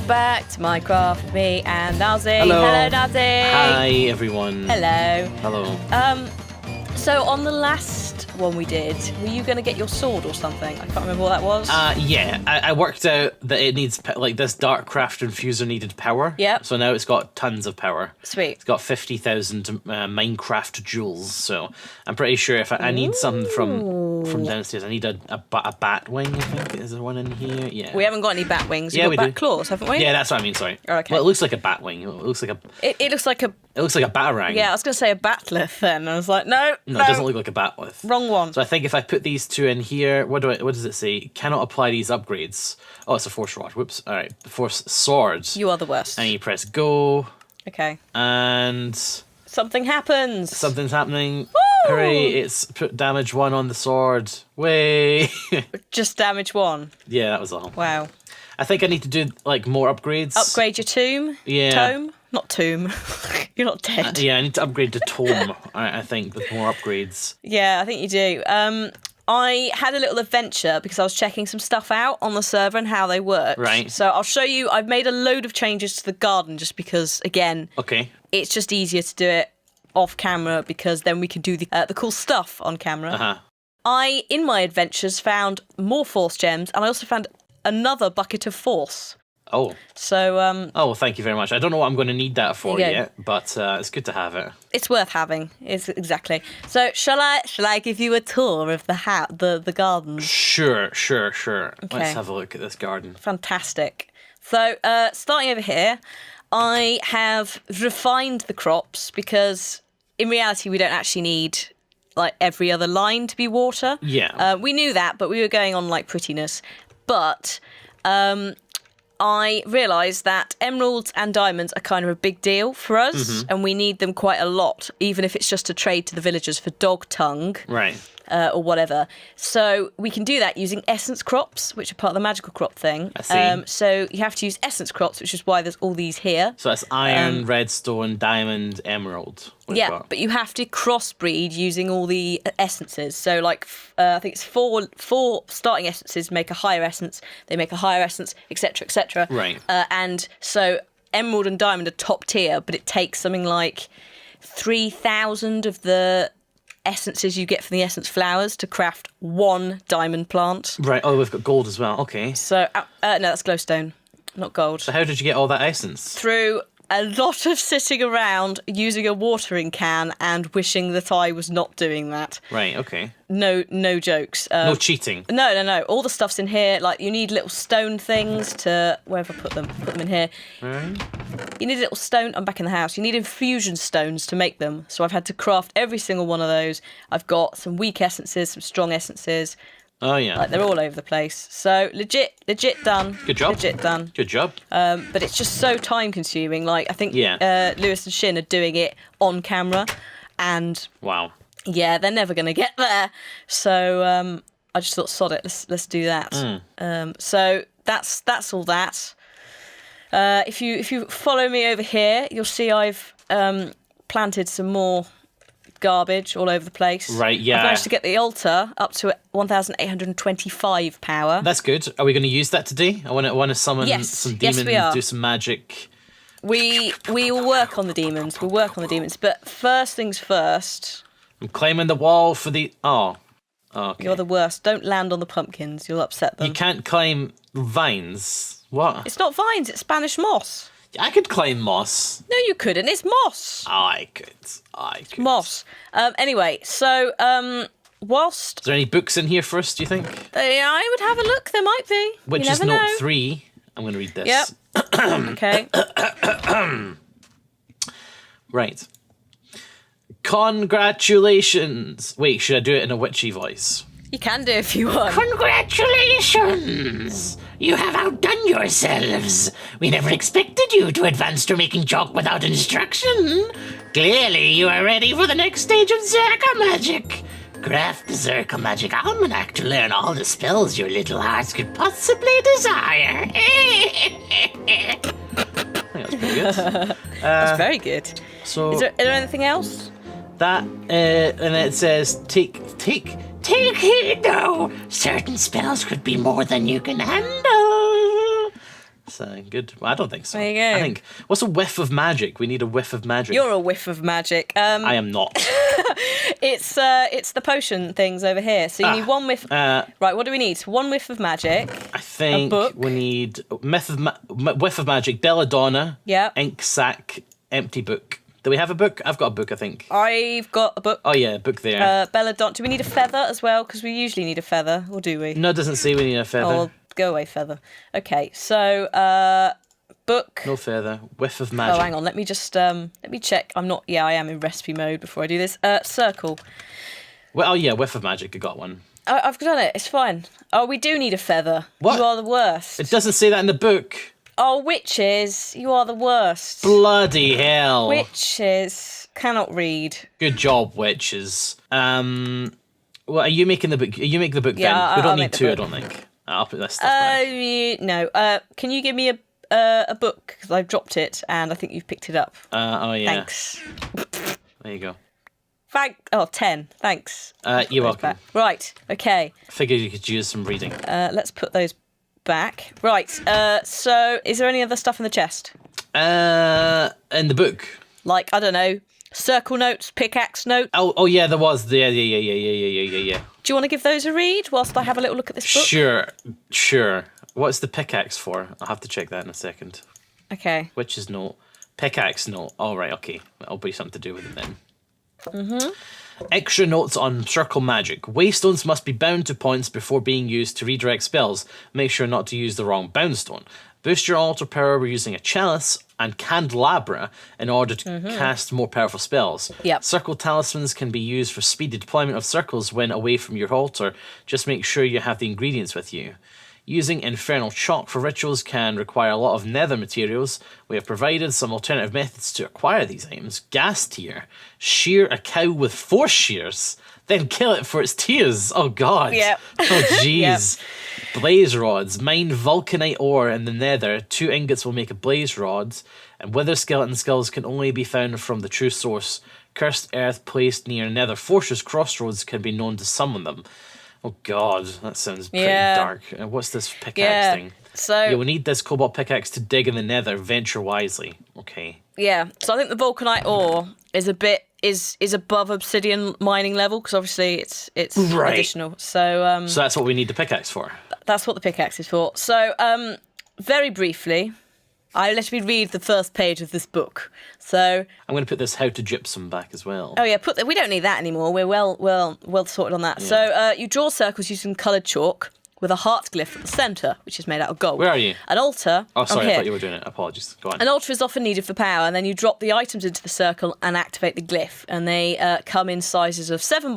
back to Minecraft with me and Nilesy. Hello. Hello, Nilesy. Hi, everyone. Hello. Hello. So on the last one we did, were you going to get your sword or something? I can't remember what that was. Yeah, I worked out that it needs, this Darkcraft infuser needed power. Yep. So now it's got tons of power. Sweet. It's got 50,000 Minecraft joules, so I'm pretty sure if I need something from downstairs, I need a bat wing, I think. Is there one in here? Yeah. We haven't got any bat wings. Yeah, We've got we bat do. claws, haven't we? Yeah, that's what I mean, sorry. Oh, okay. Well, it looks like a bat wing. It looks like a... It looks like a... It looks like a batarang. Yeah, I was going to say a batleth then. I was like, no. No, it doesn't look like a batleth. Wrong one. So I think if I put these two in here, what does it say? Cannot apply these upgrades. Oh, it's a force rod. Whoops. All right, force sword. You are the worst. And you press go. Okay. And Something happens. something's happening. Woo! Hooray! It's put damage 1 on the sword. Way. Just damage 1. Yeah, that was all. Wow. I think I need to do more upgrades. Upgrade your tomb. Yeah. Tome. Not tomb. You're not dead. Yeah, I need to upgrade the tome. I think with more upgrades. Yeah, I think you do. I had a little adventure because I was checking some stuff out on the server and how they work. Right. So I'll show you. I've made a load of changes to the garden just because, again, Okay. it's just easier to do it off camera because then we can do the cool stuff on camera. I, in my adventures, found more force gems and I also found another bucket of force. Oh. So Oh, well, thank you very much. I don't know what I'm going to need that for There you go. yet, but it's good to have it. it's worth having. It's exactly. So shall I give you a tour of the garden? Sure. Okay. Let's have a look at this garden. Fantastic. So, starting over here, I have refined the crops because in reality we don't actually need like every other line to be water. Yeah. We knew that, but we were going on like prettiness. But I realised that emeralds and diamonds are kind of a big deal for us, and we need them quite a lot, even if it's just to trade to the villagers for dog tongue. Right. Or whatever. So we can do that using essence crops, which are part of the magical crop thing. I see. So you have to use essence crops, which is why there's all these here. So that's iron, redstone, diamond, emerald. we've Yeah, got. but you have to crossbreed using all the essences. So like, I think it's four starting essences make a higher essence. They make a higher essence, etc., etc. Right. And so emerald and diamond are top tier, but it takes something like 3,000 of the essences you get from the essence flowers to craft one diamond plant. Right. Oh, we've got gold as well. Okay. So, no, that's glowstone, not gold. So how did you get all that essence? Through a lot of sitting around using a watering can and wishing that I was not doing that. Right. Okay. No jokes. No cheating. No. All the stuff's in here. Like, you need little stone things to... Where have I put them? Put them in here. Right. You need a little stone... I'm back in the house. You need infusion stones to make them. So I've had to craft every single one of those. I've got some weak essences, some strong essences. Oh yeah. Like, they're all over the place. So, legit done. Good job. Legit done. Good job. But it's just so time-consuming. Like, I think Yeah. Lewis and Shin are doing it on camera. And... Wow. yeah, they're never going to get there. So I just thought, sod it, let's do that. So that's all that. If you follow me over here, you'll see I've planted some more garbage all over the place. Right, yeah. I've managed to get the altar up to 1,825 power. That's good. Are we going to use that today? I want to summon some demons, Yes, we are. do some magic. We will work on the demons. We'll work on the demons. But first things first... I'm climbing the wall for the... Oh. Okay. You're the worst. Don't land on the pumpkins. You'll upset them. You can't climb vines. What? It's not vines, it's Spanish moss. I could climb moss. No, you couldn't. It's moss. I could. Moss. Anyway, so whilst Is there any books in here for us, do you think? I would have a look, there might be. Which you is never note know. 3. I'm going to read this. Yep. Okay. Right. Congratulations. Wait, should I do it in a witchy voice? You can do if you want. Congratulations! You have outdone yourselves. We never expected you to advance to making chalk without instruction. Clearly, you are ready for the next stage of Zerka magic. Craft the Zerka Magic Almanac to learn all the spells your little hearts could possibly desire. I think that's pretty good. That's very good. So Is there anything else? that, and it says, take. Take heed, though. Certain spells could be more than you can handle. That's good. Well, I don't think so. There you go. I think, what's a whiff of magic? We need a whiff of magic. You're a whiff of magic. I am not. It's the potion things over here. So you need one whiff. Right, what do we need? One whiff of magic. I think book. we need whiff of magic, belladonna, Yep. ink sac, empty book. Do we have a book? I've got a book, I think. I've got a book. Oh yeah, book there. Belladonna. Do we need a feather as well? Because we usually need a feather, or do we? No, it doesn't say we need a feather. Oh, well, go away, feather. Okay, so book. No feather. Whiff of magic. Oh, hang on. Let me just let me check. I'm not. Yeah, I am in recipe mode before I do this. Circle. Well, oh yeah, whiff of magic. I got one. I've done it. It's fine. Oh, we do need a feather. What? You are the worst. It doesn't say that in the book. Oh, witches. You are the worst. Bloody hell. Witches. Cannot read. Good job, witches. Well, are you making the book? You make the book Yeah, then. We don't I'll need make the two, I book. don't think. I'll put this stuff back. No. Can you give me a book? Because I've dropped it and I think you've picked it up. Oh yeah. Thanks. There you go. 10. Thanks. You're welcome. Right. Okay. I figured you could use some reading. Let's put those back. Right. So, is there any other stuff in the chest? In the book. Like, I don't know, circle notes, pickaxe notes. Oh yeah, there was. Yeah. Do you want to give those a read whilst I have a little look at this book? Sure. What's the pickaxe for? I'll have to check that in a second. Okay. Witch's note. Pickaxe note. All right, okay. That'll be something to do with it then. Mm-hmm. Extra notes on circle magic. Waystones must be bound to points before being used to redirect spells. Make sure not to use the wrong bound stone. Boost your altar power by using a chalice and candelabra in order to cast more powerful spells. Yep. Circle talismans can be used for speedy deployment of circles when away from your altar. Just make sure you have the ingredients with you. Using infernal chalk for rituals can require a lot of nether materials. We have provided some alternative methods to acquire these items. Gas tier. Shear a cow with 4 shears, then kill it for its tears. Oh god. Yep. Oh jeez. Blaze rods. Mine vulcanite ore in the nether. 2 ingots will make a blaze rod. And wither skeleton skulls can only be found from the true source. Cursed earth placed near nether fortress crossroads can be known to summon them. Oh god, that sounds pretty dark. What's this pickaxe thing? So we need this cobalt pickaxe to dig in the nether. Venture wisely. Okay. yeah, so I think the vulcanite ore is a bit is above obsidian mining level because obviously it's Right. additional. So So that's what we need the pickaxe for. that's what the pickaxe is for. So very briefly, let me read the first page of this book. So I'm going to put this how to gypsum back as well. oh yeah, we don't need that anymore. We're well sorted on that. Yeah. So you draw circles using coloured chalk with a heart glyph at the centre, which is made out of gold. Where are you? An altar. Oh, sorry, I'm I here. thought you were doing it. Apologies. Go on. An altar is often needed for power, and then you drop the items into the circle and activate the glyph. And they come in sizes of 7x7,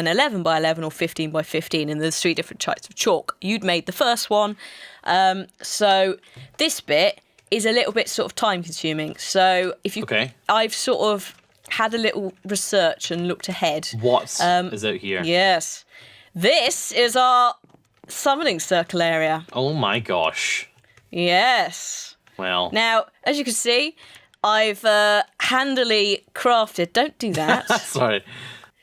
11x11, or 15x15, and there's 3 different types of chalk. You'd made the first one. So this bit is a little bit sort of time consuming. So if you, Okay. I've sort of had a little research and looked ahead. What is out here? Yes, this is our summoning circle area. Oh my gosh. Yes. Well. Now, as you can see, I've handily crafted. Don't do that. Sorry.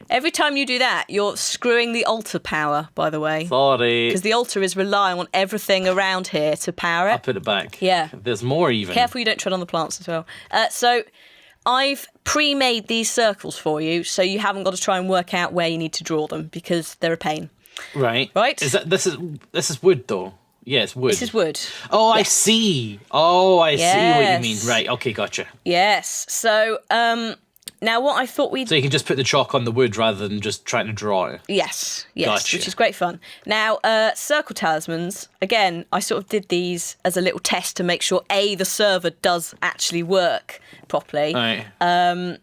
Every time you do that, you're screwing the altar power, by the way. Sorry. Because the altar is relying on everything around here to power it. I'll put it back. Yeah. There's more even. Careful you don't tread on the plants as well. So I've pre-made these circles for you, so you haven't got to try and work out where you need to draw them, because they're a pain. Right. Right? This is wood though? Yeah, it's wood. This is wood. Oh, I see. Oh, I see what you mean. Yes. Right, okay, gotcha. Yes. So now what I thought we'd... So you can just put the chalk on the wood rather than just trying to draw it. Yes, Gotcha. which is great fun. Now, circle talismans, again, I sort of did these as a little test to make sure, A, the server does actually work properly. All right. I'm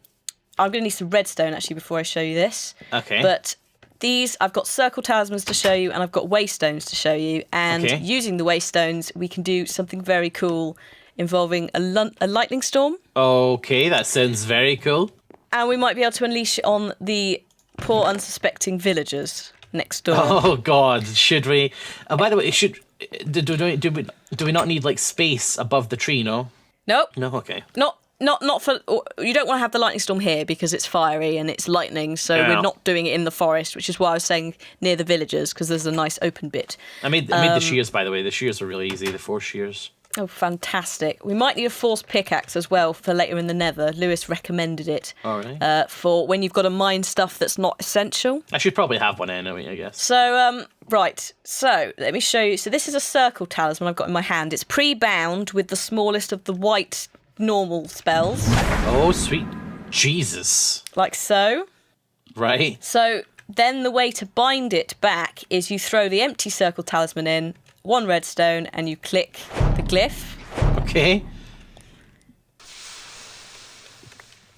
going to need some redstone, actually, before I show you this. Okay. But these, I've got circle talismans to show you, and I've got waystones to show you. And Okay. using the waystones, we can do something very cool involving a lightning storm. Okay, that sounds very cool. And we might be able to unleash it on the poor unsuspecting villagers next door. Oh God, should we? By the way, do we not need like space above the tree? No. Nope. No. Okay. Not for. You don't want to have the lightning storm here because it's fiery and it's lightning. So Yeah. we're not doing it in the forest, which is why I was saying near the villagers because there's a nice open bit. I made the shears, by the way. The shears are really easy. The 4 shears. Oh, fantastic. We might need a force pickaxe as well for later in the nether. Lewis recommended it. All right. For when you've got to mine stuff that's not essential. I should probably have one anyway, I guess. So, right. So, let me show you. So, this is a circle talisman I've got in my hand. It's pre-bound with the smallest of the white normal spells. Oh, sweet Jesus. Like so. Right. So, then the way to bind it back is you throw the empty circle talisman in, 1 redstone, and you click the glyph. Okay.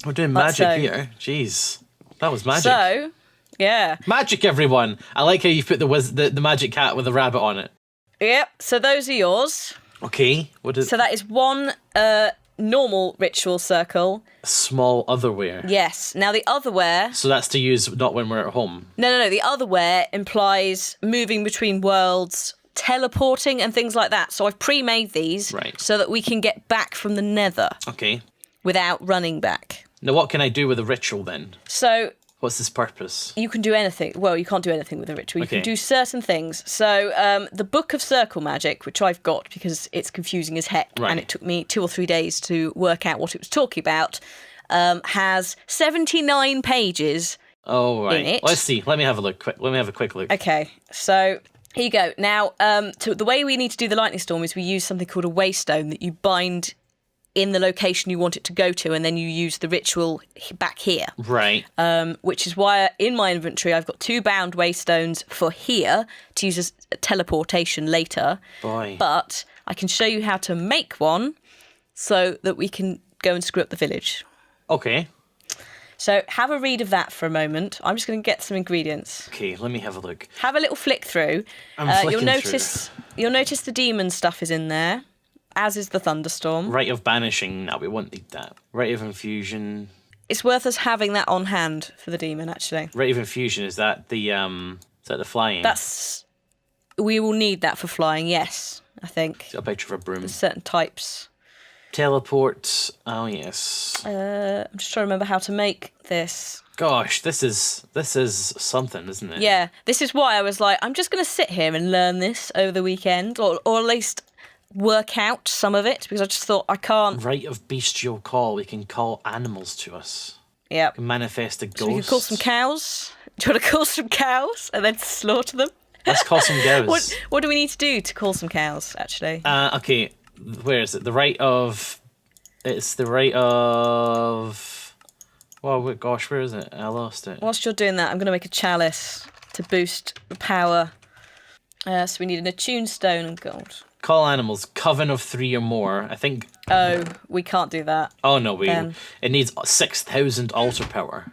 We're doing Like magic so. here. Jeez. That was magic. So, yeah. Magic, everyone. I like how you've put the magic cat with a rabbit on it. Yep. So, those are yours. Okay. What is So, that is 1 normal ritual circle. small otherware? Yes. Now, the otherware... So that's to use not when we're at home. No. The otherware implies moving between worlds, teleporting and things like that. So I've pre-made these Right. so that we can get back from the nether Okay. without running back. Now what can I do with a ritual then? So What's this purpose? you can do anything. Well, you can't do anything with a ritual. You Okay. can do certain things. So the Book of Circle Magic, which I've got because it's confusing as heck, Right. and it took me 2 or 3 days to work out what it was talking about, has 79 pages. Oh, right. In it. Let's see. Let me have a look. Let me have a quick look. Okay, so here you go. Now, the way we need to do the lightning storm is we use something called a waystone that you bind in the location you want it to go to, and then you use the ritual back here. Right. Which is why in my inventory I've got 2 bound waystones for here to use as teleportation later. Boy. But I can show you how to make one so that we can go and screw up the village. Okay. So have a read of that for a moment. I'm just going to get some ingredients. Okay, let me have a look. Have a little flick through. I'm You'll flicking notice the demon stuff is in there, as is the thunderstorm. Rite of banishing. No, we won't need that. Rite of infusion. It's worth us having that on hand for the demon, actually. Rite of infusion, is that the flying? We will need that for flying, yes, I think. Got a picture of a broom. Certain types. Teleport. Oh yes. I'm just trying to remember how to make this. Gosh, this is something, isn't it? Yeah, this is why I was like, I'm just going to sit here and learn this over the weekend, or at least work out some of it, because I just thought I can't. Rite of bestial call. We can call animals to us. Yeah. Manifest a ghost. So we can call some cows. Do you want to call some cows and then slaughter them? Let's call some cows. What do we need to do to call some cows, actually? Okay, where is it? The rite of... It's the rite of... Oh, gosh, where is it? I lost it. Whilst you're doing that, I'm going to make a chalice to boost the power. So we need an attuned stone and gold. Call animals. Coven of 3 or more. I think... Oh, we can't do that. Oh, no, Then. it needs 6,000 altar power.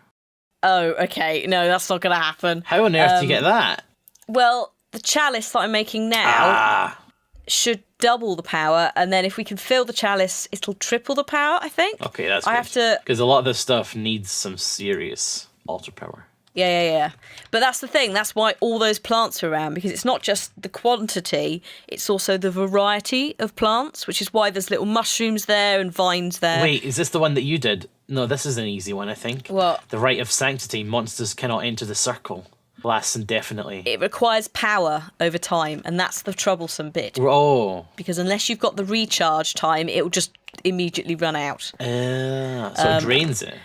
Oh, okay. No, that's not going to happen. How on earth do you get that? Well, the chalice that I'm making now should double the power, and then if we can fill the chalice, it'll triple the power, I think. Okay, that's I good. have to... Because a lot of this stuff needs some serious altar power. Yeah. But that's the thing. That's why all those plants are around, because it's not just the quantity, it's also the variety of plants, which is why there's little mushrooms there and vines there. Wait, is this the one that you did? No, this is an easy one, I think. What? The Rite of Sanctity. Monsters cannot enter the circle. Lasts indefinitely. It requires power over time, and that's the troublesome bit. Oh. Because unless you've got the recharge time, it will just immediately run out. So it drains it.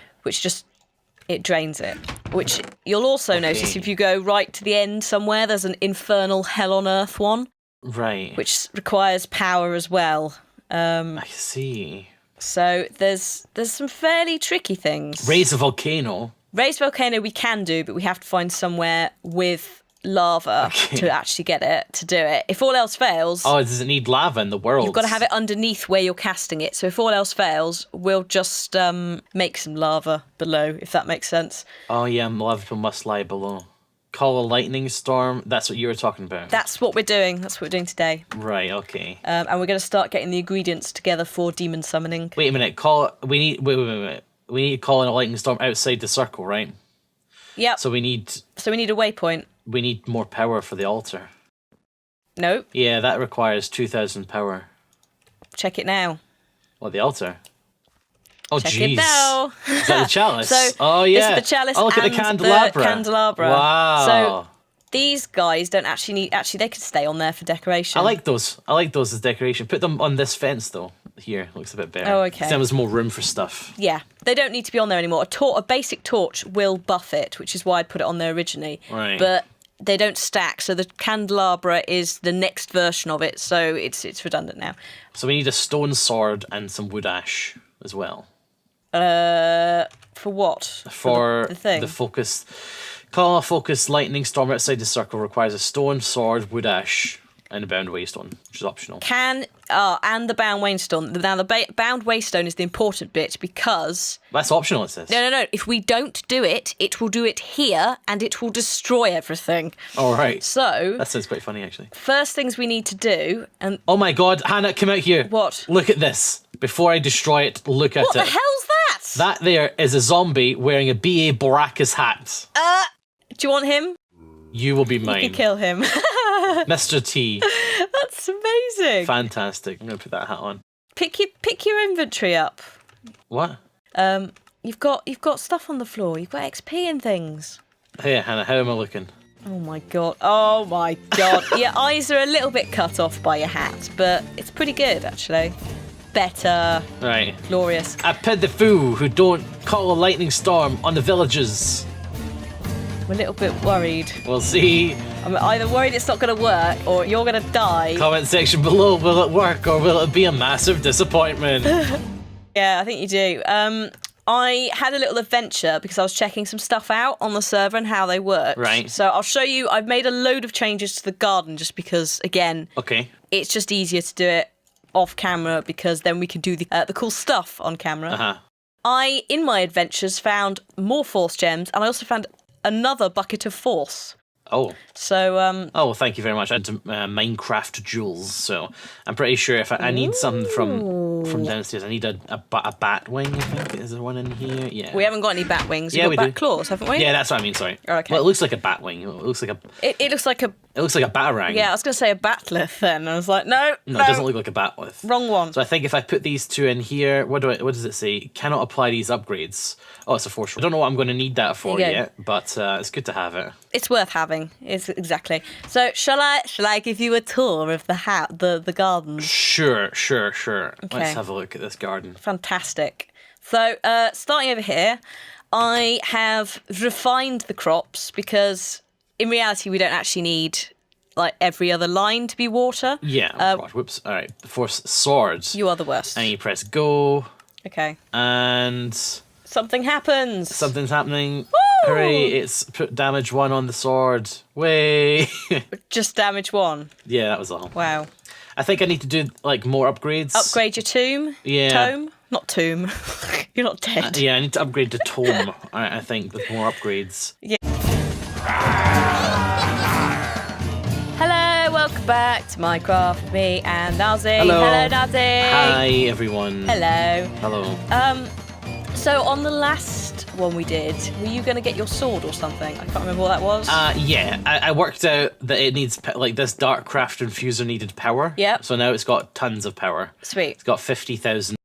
It drains it. Which you'll also notice if you go right to the end somewhere, there's an infernal hell on earth one. Right. Which requires power as well. I see. So there's some fairly tricky things. Raise a volcano. Raised volcano we can do, but we have to find somewhere with lava to actually get it, to do it. If all else fails... Oh, does it need lava in the world? You've got to have it underneath where you're casting it. So if all else fails, we'll just make some lava below, if that makes sense. Oh, yeah, lava must lie below. Call a lightning storm. That's what you were talking about. That's what we're doing. That's what we're doing today. Right, okay. And we're going to start getting the ingredients together for demon summoning. Wait a minute. We need to call in a lightning storm outside the circle, right? Yep. So we need a waypoint. We need more power for the altar. Nope. Yeah, that requires 2,000 power. Check it now. What, the altar? Oh, Check jeez. it now. Is that the chalice? So, oh, yeah. This is the chalice oh, look at and the candelabra. Wow. So These guys don't actually need. Actually, they could stay on there for decoration. I like those. I like those as decoration. Put them on this fence though. Here looks a bit better. Oh, okay. So there's more room for stuff. Yeah, they don't need to be on there anymore. A basic torch will buff it, which is why I put it on there originally. Right. But they don't stack, so the candelabra is the next version of it, so it's redundant now. So we need a stone sword and some wood ash as well. For what? For the thing? The focus. Call a focus lightning storm outside the circle requires a stone, sword, wood ash, and a bound waystone, which is optional. And the bound waystone. Now, the bound waystone is the important bit because... That's optional, it says. No. If we don't do it, it will do it here, and it will destroy everything. All right. So... That sounds quite funny, actually. First things we need to do, and... Oh my god, Hannah, come out here. What? Look at this. Before I destroy it, look at What it. the hell's that? That there is a zombie wearing a B.A. Baracus hat. Do you want him? You will be You mine. can kill him. Mr. T. That's amazing. Fantastic. I'm going to put that hat on. Pick your inventory up. What? You've got stuff on the floor. You've got XP and things. Hey, Hannah, how am I looking? Oh my god. Your eyes are a little bit cut off by your hat, but it's pretty good actually. Better. Right. Glorious. I pity the fool who don't call a lightning storm on the villagers. I'm a little bit worried. We'll see. I'm either worried it's not going to work or you're going to die. Comment section below. Will it work or will it be a massive disappointment? Yeah, I think you do. I had a little adventure because I was checking some stuff out on the server and how they work. Right. So I'll show you. I've made a load of changes to the garden just because, again, Okay. it's just easier to do it off camera because then we can do the cool stuff on camera. Uh-huh. I, in my adventures, found more force gems and I also found another bucket of force. Oh. So, Oh, well, thank you very much. I had Minecraft jewels, so I'm pretty sure if I need something from downstairs, I need a bat wing, I think. Is there one in here? Yeah. we haven't got any bat wings. Yeah, We've we got do. bat claws, haven't we? Yeah, that's what I mean, sorry. Oh, okay. Well, it looks like a bat wing. It looks like a It looks like a... It looks like a batarang. Yeah, I was going to say a batleth then. I was like, no. No, it doesn't look like a batleth. Wrong one. So I think if I put these two in here, what does it say? Cannot apply these upgrades. Oh, it's a force. I don't know what I'm going to need that for There you go. yet, but it's good to have it. It's worth having. It's exactly. So shall I give you a tour of the garden? Sure. Okay. Let's have a look at this garden. Fantastic. So starting over here, I have refined the crops because in reality we don't actually need like every other line to be water. Yeah. Oh, gosh, whoops. All right. The force swords. You are the worst. And you press go, Okay. and Something happens. something's happening. Woo! Hooray! It's put damage 1 on the sword. Way. Just damage 1. Yeah, that was all. Wow. I think I need to do like more upgrades. Upgrade your tomb. Yeah. Tome. Not tomb. You're not dead. Yeah, I need to upgrade to tome. I think with more upgrades. Hello, welcome back to Minecraft with me and Nilesy. Hello. Hello, Nilesy. Hi everyone. Hello. Hello. So on the last one we did, were you going to get your sword or something? I can't remember what that was. Yeah, I worked out that it needs like this Darkcraft infuser needed power. Yep. So now it's got tons of power. Sweet. It's got 50,000